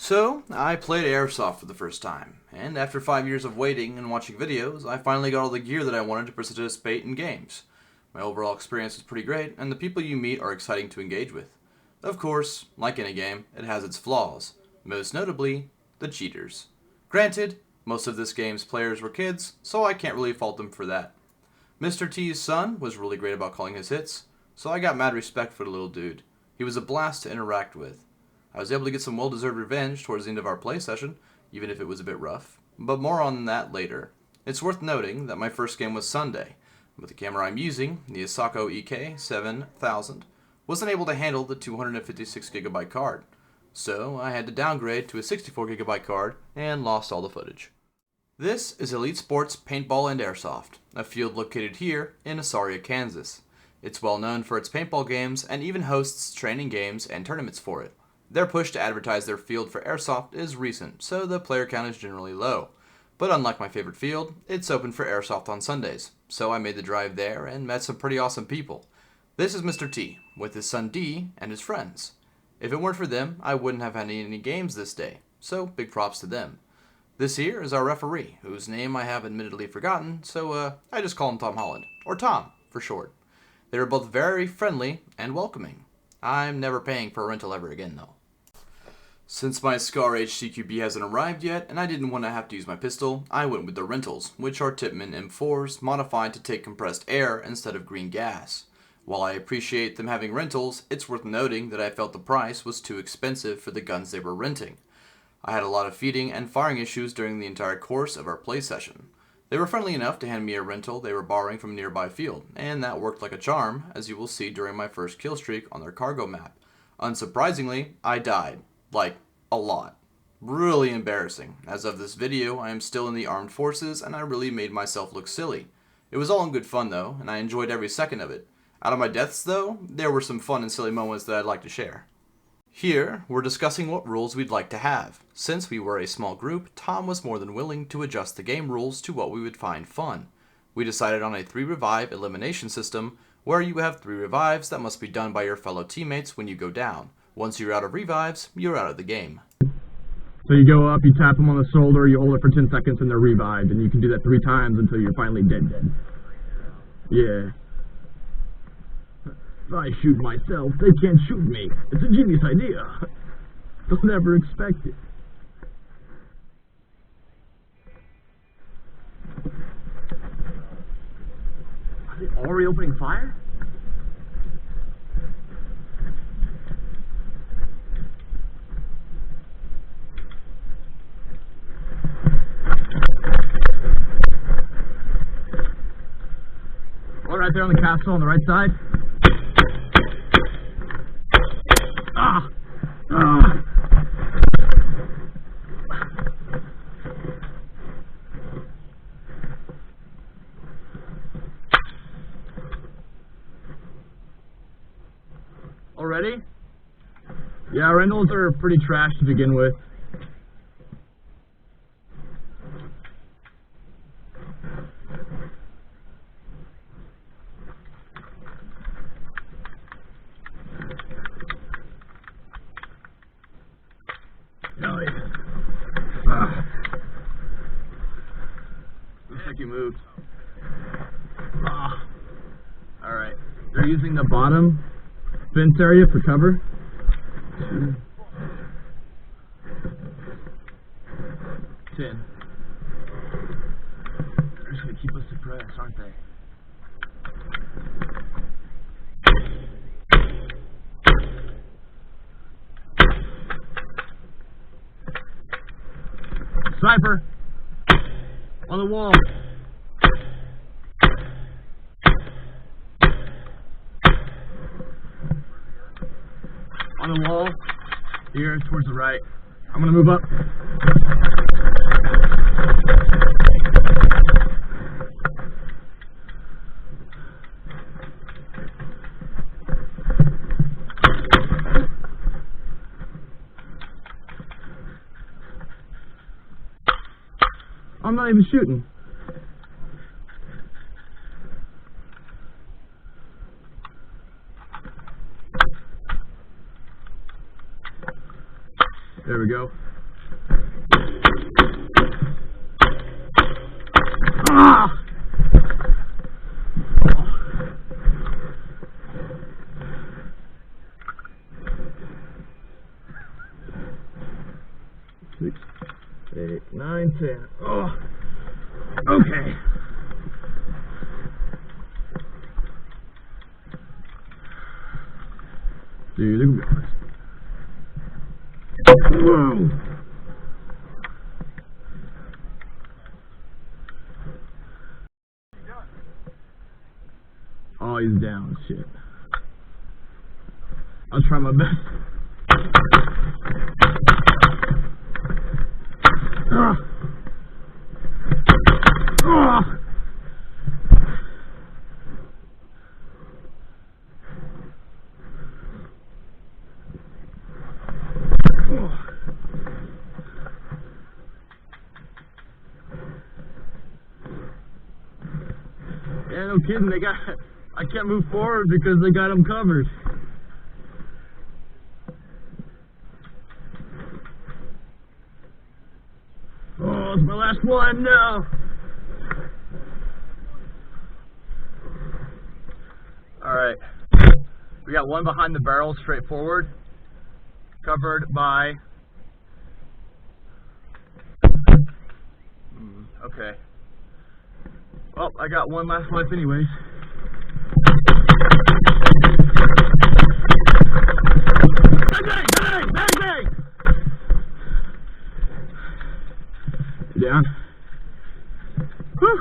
So, I played Airsoft for the first time, and after 5 years of waiting and watching videos, I finally got all the gear that I wanted to participate in games. My overall experience was pretty great, and the people you meet are exciting to engage with. Of course, like any game, it has its flaws, most notably, the cheaters. Granted, most of this game's players were kids, so I can't really fault them for that. Mr. T's son was really great about calling his hits, so I got mad respect for the little dude. He was a blast to interact with. I was able to get some well-deserved revenge towards the end of our play session, even if it was a bit rough. But more on that later. It's worth noting that my first game was Sunday, but the camera I'm using, the Asako EK 7000, wasn't able to handle the 256GB card. So I had to downgrade to a 64GB card and lost all the footage. This is Elite Sports Paintball and Airsoft, a field located here in Asaria, Kansas. It's well known for its paintball games and even hosts training games and tournaments for it. Their push to advertise their field for Airsoft is recent, so the player count is generally low. But unlike my favorite field, it's open for Airsoft on Sundays, so I made the drive there and met some pretty awesome people. This is Mr. T, with his son D and his friends. If it weren't for them, I wouldn't have had any games this day, so big props to them. This here is our referee, whose name I have admittedly forgotten, so I just call him Tom Holland, or Tom for short. They were both very friendly and welcoming. I'm never paying for a rental ever again though. Since my Scar HCQB hasn't arrived yet, and I didn't want to have to use my pistol, I went with the rentals, which are Tippmann M4s modified to take compressed air instead of green gas. While I appreciate them having rentals, it's worth noting that I felt the price was too expensive for the guns they were renting. I had a lot of feeding and firing issues during the entire course of our play session. They were friendly enough to hand me a rental they were borrowing from a nearby field, and that worked like a charm, as you will see during my first kill streak on their cargo map. Unsurprisingly, I died. Like, a lot. Really embarrassing. As of this video, I am still in the armed forces, and I really made myself look silly. It was all in good fun, though, and I enjoyed every second of it. Out of my deaths, though, there were some fun and silly moments that I'd like to share. Here, we're discussing what rules we'd like to have. Since we were a small group, Tom was more than willing to adjust the game rules to what we would find fun. We decided on a 3 revive elimination system, where you have 3 revives that must be done by your fellow teammates when you go down. Once you're out of revives, you're out of the game. So you go up, you tap them on the shoulder, you hold it for 10 seconds, and they're revived, and you can do that 3 times until you're finally dead. Yeah. If I shoot myself, they can't shoot me. It's a genius idea. Don't ever expect it. Are they already opening fire? Right there on the castle on the right side. Already? Yeah, rentals are pretty trash to begin with. Looks like you moved. Alright. They're using the bottom fence area for cover. 2, 10. They're just going to keep us suppressed, aren't they? Sniper! On the wall! On the wall, here towards the right. I'm gonna move up. I'm not even shooting. There we go. Ah! Six, 8, 9, 10. Oh, okay. Dude, look at this. Whoa. Oh, he's down. Shit. I'll try my best. Ah. Ah. Yeah, no kidding. I can't move forward because they got him covered. Oh, it's my last one. No. All right. We got one behind the barrel, straight forward, covered by. Okay. Well, I got one last life anyways. Bang, bang, bang, bang, bang! Down. Whew.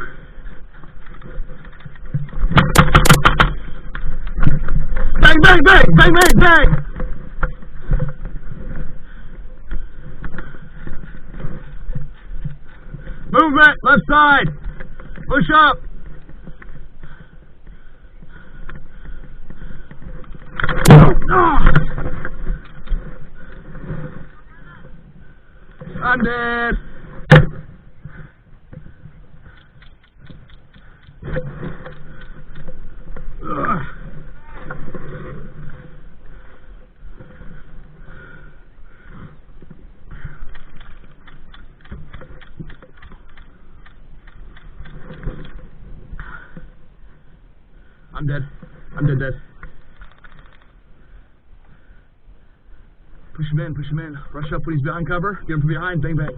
Bang, bang, bang, bang, bang, bang! Movement, left side. Push up. I'm dead. I'm dead. I'm dead. Push him in, push him in. Rush up when he's behind cover. Get him from behind. Bang, bang.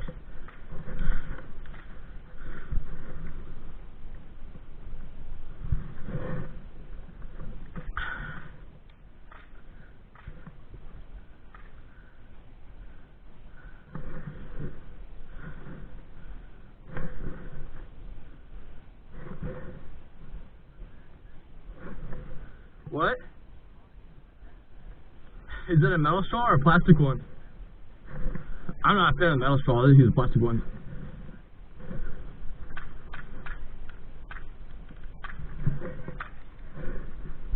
What? Is it a metal straw or a plastic one? I'm not a fan of metal straw. Let's use a plastic one.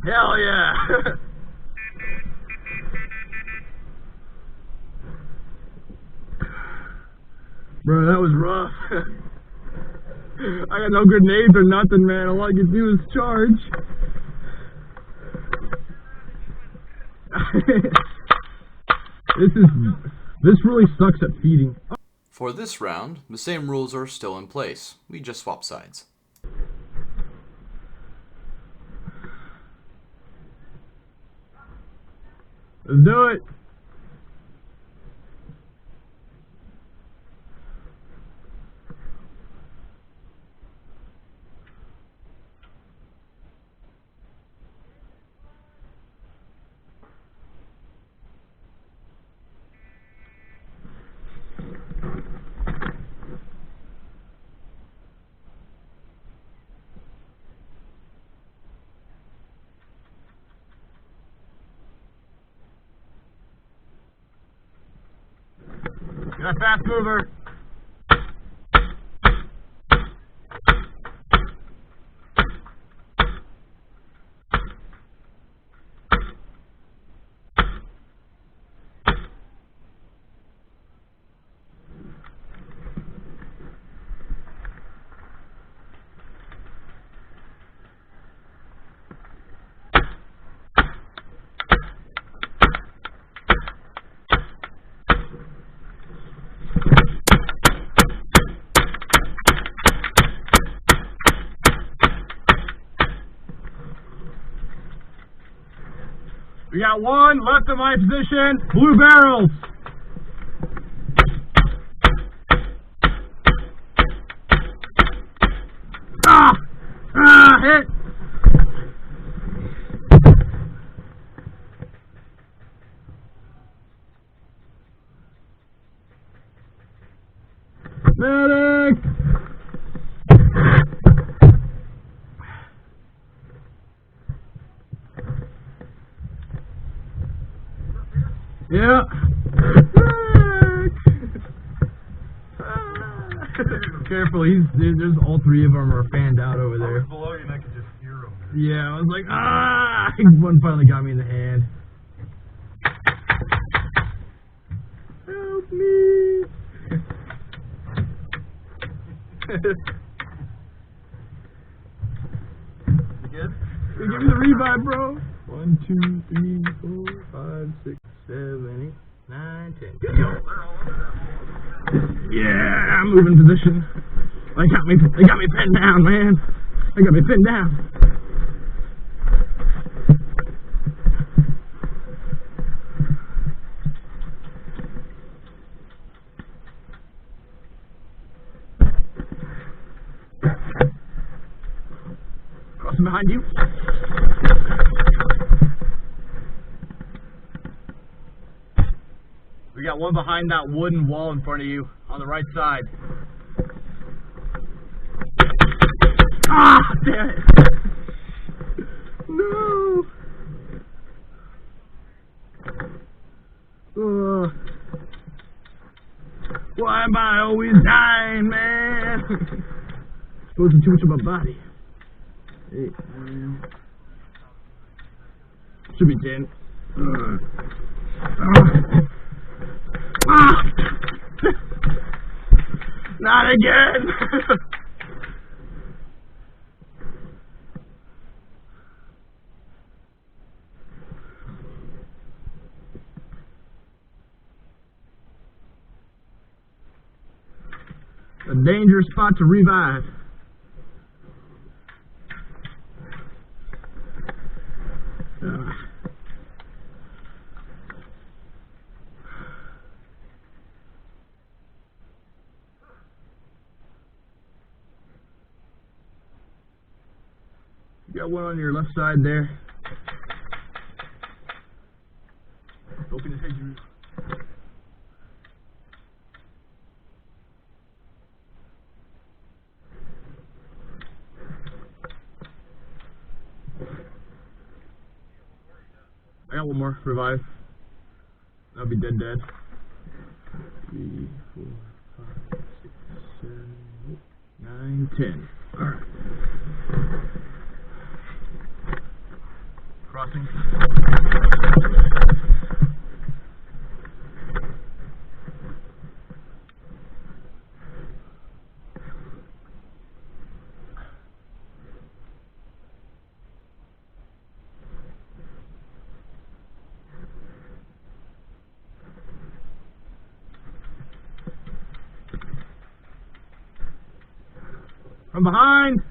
Hell yeah! Bro, that was rough. I got no grenades or nothing, man. All I could do is charge. This really sucks at feeding. For this round, the same rules are still in place. We just swap sides. Let's do it. Get a fast mover. We got one left in my position. Blue barrels. Hit. Medic. Yeah. Careful, there's all three of them are fanned out over there. I was below you and I could just hear them. Yeah, I was like, one finally got me in the hand. Help me. You good? Hey, give me the revive, bro. 1, 2, 3, 4, 5, 6, 7, 8, 9, 10. Good go. Yeah, I'm moving position. They got me pinned down, man. They got me pinned down. Crossing behind you. We got one behind that wooden wall in front of you on the right side. Ah, damn it. No. Why am I always dying, man? Exposing too much of my body. 8, 9. Should be 10. Not again! A dangerous spot to revive. You got one on your left side there. Open his head, you. I got one more. Revive. That'll be dead. 3, 4, 5, 6, 7, 8, 9, 10. Alright. Crossing. From behind.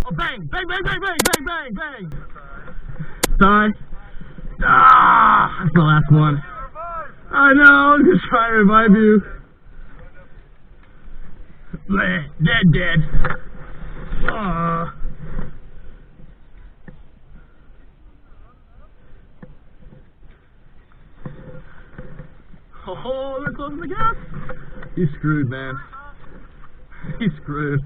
Bang, bang, bang, bang, bang, bang, bang, bang. Sorry. Ah, that's the last one. I know, I'm just trying to revive you. Dead. Oh, they're closing the gap. He's screwed, man. He's screwed.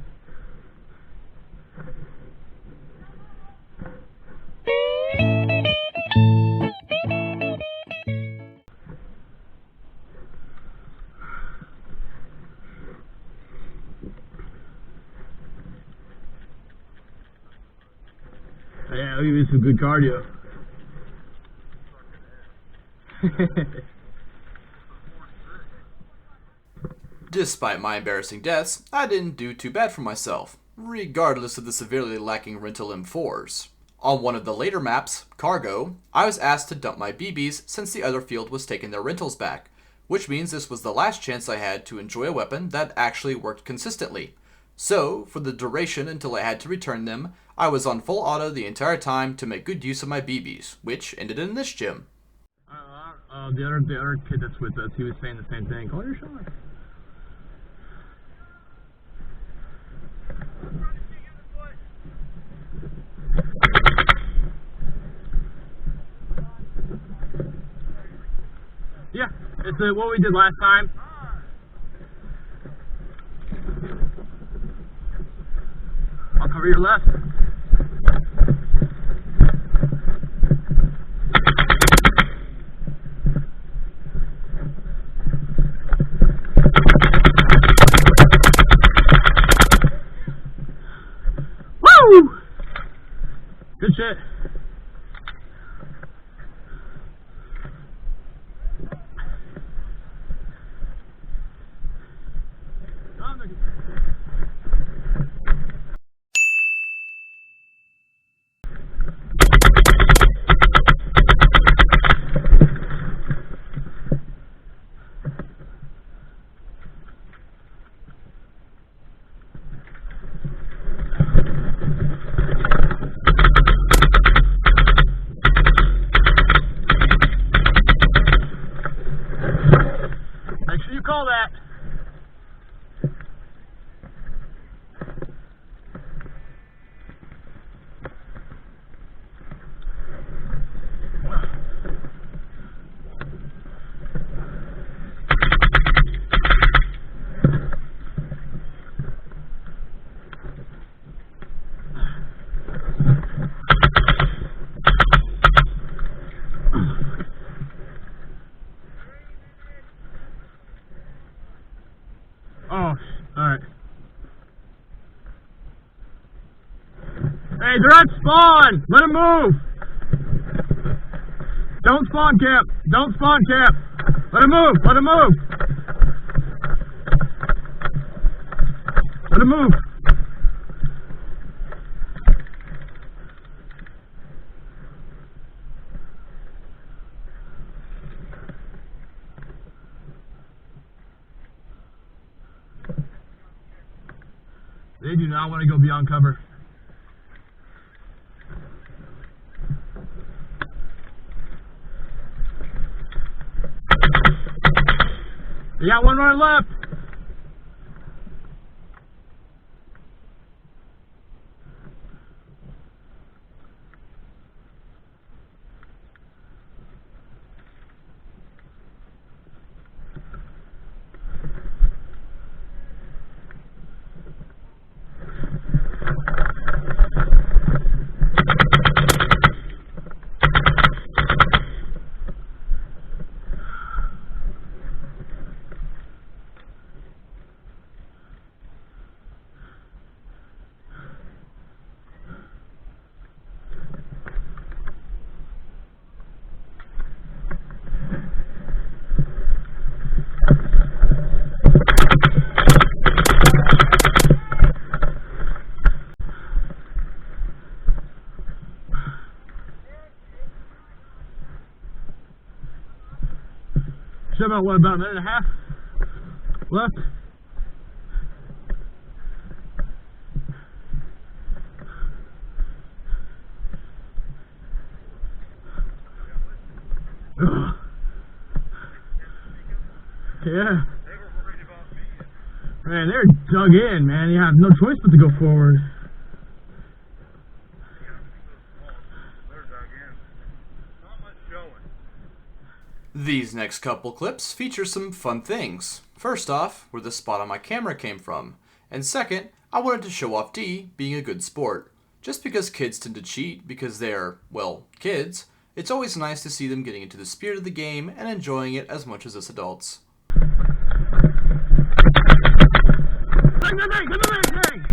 Yeah, I'll give you some good cardio. Despite my embarrassing deaths, I didn't do too bad for myself, regardless of the severely lacking rental M4s. On one of the later maps, Cargo, I was asked to dump my BBs since the other field was taking their rentals back, which means this was the last chance I had to enjoy a weapon that actually worked consistently. So, for the duration until I had to return them, I was on full auto the entire time to make good use of my BBs, which ended in this gym. The other kid that's with us, he was saying the same thing. Call your shot. Yeah, it's what we did last time. I'll cover your left. Woo! Good shit. Make sure you call that. Oh, alright. Hey, they're at spawn! Let them move! Don't spawn camp! Don't spawn camp! Let them move! Let them move! Let them move! They do not want to go beyond cover. You got one running left. Still about what, about a minute and a half left? Ugh. Yeah. Man, they're dug in, man. You have no choice but to go forward. These next couple clips feature some fun things. First off, where the spot on my camera came from. And second, I wanted to show off D being a good sport. Just because kids tend to cheat because they're, well, kids, it's always nice to see them getting into the spirit of the game and enjoying it as much as us adults. Bang, bang, bang, bang, bang, bang.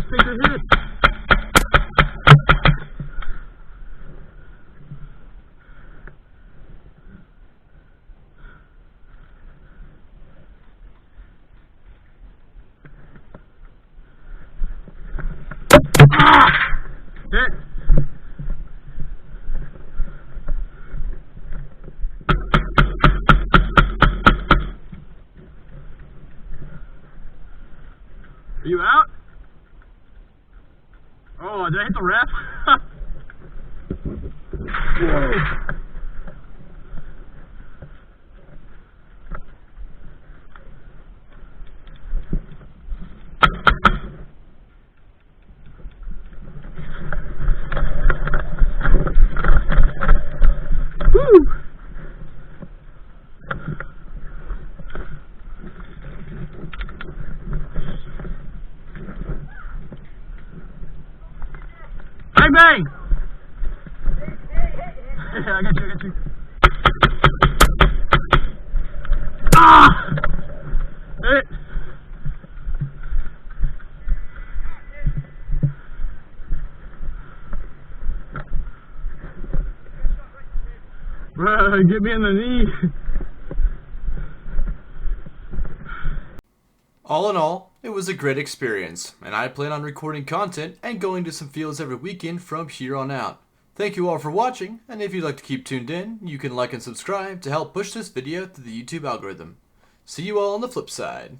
Just take the hit. Ah! Hit. Are you out? Oh, did I hit the ref? Whoa. Woo. Bang, bang! I got you. Ah! Hit! Bro, get me in the knee. All in all, it was a great experience, and I plan on recording content and going to some fields every weekend from here on out. Thank you all for watching, and if you'd like to keep tuned in, you can like and subscribe to help push this video through the YouTube algorithm. See you all on the flip side.